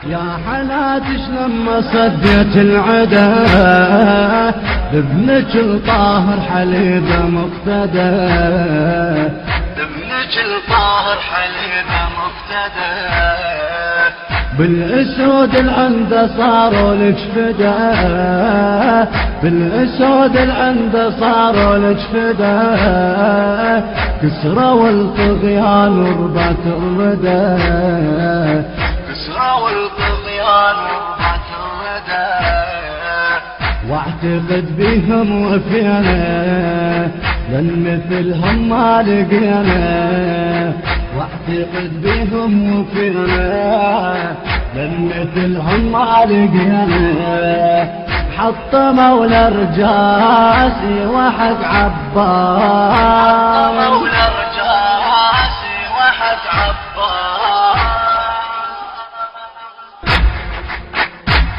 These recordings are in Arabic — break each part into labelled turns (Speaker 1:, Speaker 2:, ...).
Speaker 1: يا حناتش لما صديت العدا بابنك الطاهر حليبه مقتدى، بابنك الطاهر حليبه مقتدى، بالاسود العنده صاروا لك فدا، بالاسود العنده صاروا لك فدا، كسروا الطغيان وربات الردى، كسروا الطغيان وربات الردى، واعتقد بهم وفينا لن مثلهم ما لقينا، واعتقد بهم وفينا لن مثلهم ما لقينا، حط مولى رجاسي وحق عباس، حط مولى رجاسي وحق عباس،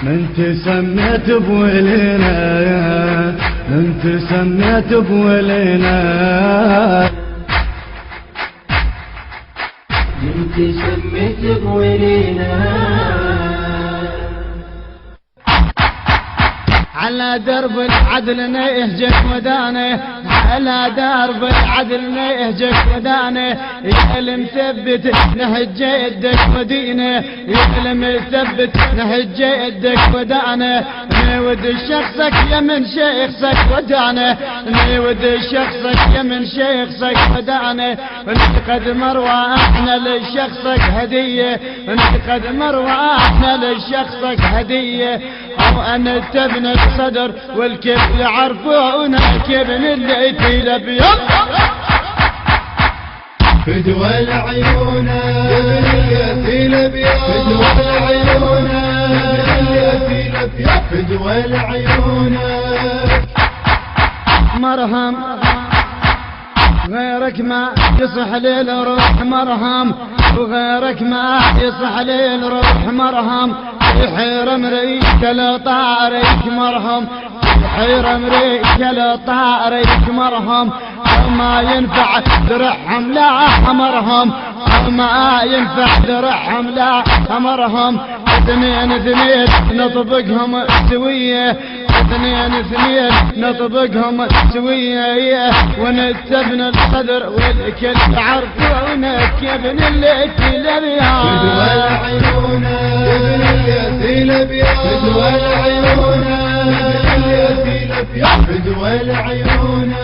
Speaker 1: من تسميت بولينا، من تسميت بولينا، من تسميت بولينا، على درب العدل نهجك ودانه، على درب العدل نهجك ودانه، يعلم ثبت نهج يدك ودينه، يعلم ثبت نهج يدك ودانه، نود شخصك يمن شيخك ودانه، نود شخصك يمن شيخك ودانه، ونقد مرواحنا لشخصك هديه، ونقد مرواحنا لشخصك هديه، او ان تبني الصدر والكيف يعرفونه كابن اللي يتيل بيض،
Speaker 2: فدوى العيون يتيل بيض، فدوى العيون يتيل بيض، فدوى العيون
Speaker 1: مرهم غيرك ما يصح للروح مرهم، وغيرك ما يصح للروح مرهم، يحير امريك لطاريك مرهم، يحير امريك لطاريك مرهم، ما ينفع درعهم لا مرهم، ما ينفع درعهم لا مرهم، اثنين اثنين نطبقهم سويه، اثنين اثنين نطبقهم سويه، ونتبنى الصدر والكل يعرفونك يا ابن الليثي الابيض،
Speaker 2: فدوى العيون يا ابن الليثي الابيض، فدوى العيون يا ابن الليثي الابيض، فدوى العيون.